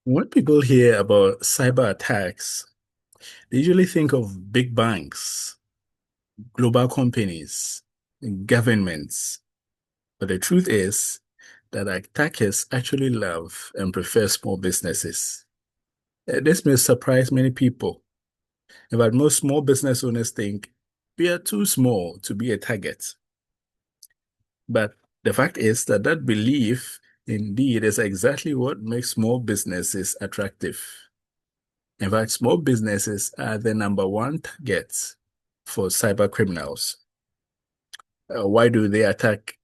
When people hear about cyber attacks, they usually think of big banks, global companies, governments. But the truth is that attackers actually love and prefer small businesses. This may surprise many people, but most small business owners think we are too small to be a target. But the fact is that that belief indeed is exactly what makes small businesses attractive. In fact, small businesses are the number one targets for cyber criminals. Why do they attack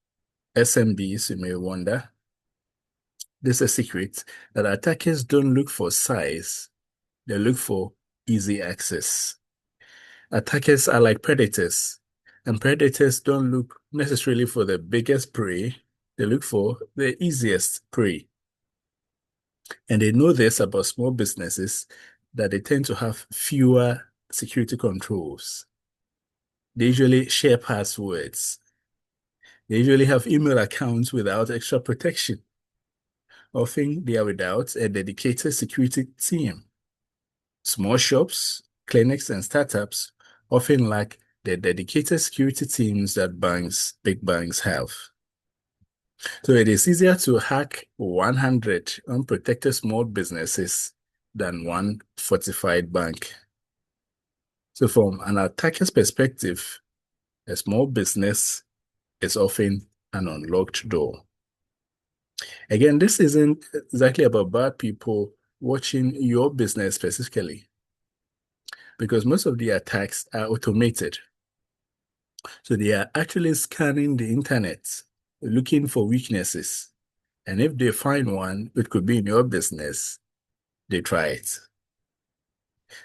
SMBs, you may wonder? This is a secret that attackers don't look for size, they look for easy access. Attackers are like predators, and predators don't look necessarily for the biggest prey, they look for the easiest prey. And they know this about small businesses that they tend to have fewer security controls. They usually share passwords. They usually have email accounts without extra protection. Often they are without a dedicated security team. Small shops, clinics, and startups often lack the dedicated security teams that big banks have. So it is easier to hack 100 unprotected small businesses than one fortified bank. So from an attacker's perspective, a small business is often an unlocked door. Again, this isn't exactly about bad people watching your business specifically, because most of the attacks are automated. So they are actually scanning the internet, looking for weaknesses. And if they find one, it could be in your business, they try it.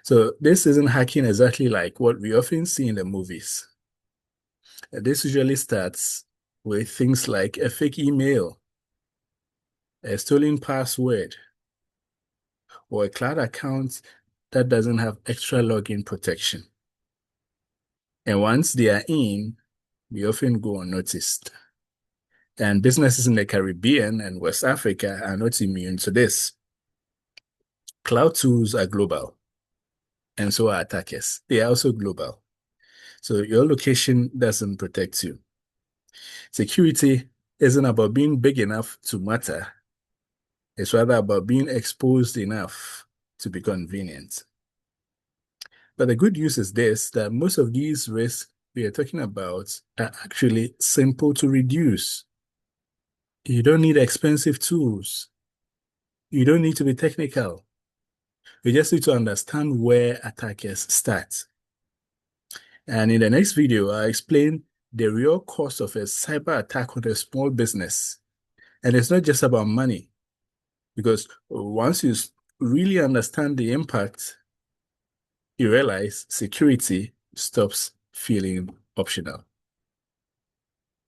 So this isn't hacking exactly like what we often see in the movies. This usually starts with things like a fake email, a stolen password, or a cloud account that doesn't have extra login protection. And once they are in, we often go unnoticed. And businesses in the Caribbean and West Africa are not immune to this. Cloud tools are global, and so are attackers. They are also global. So your location doesn't protect you. Security isn't about being big enough to matter. It's rather about being exposed enough to be convenient. But the good news is this, that most of these risks we are talking about are actually simple to reduce. You don't need expensive tools. You don't need to be technical. You just need to understand where attackers start. And in the next video, I'll explain the real cost of a cyber attack on a small business. And it's not just about money, because once you really understand the impact, you realize security stops feeling optional.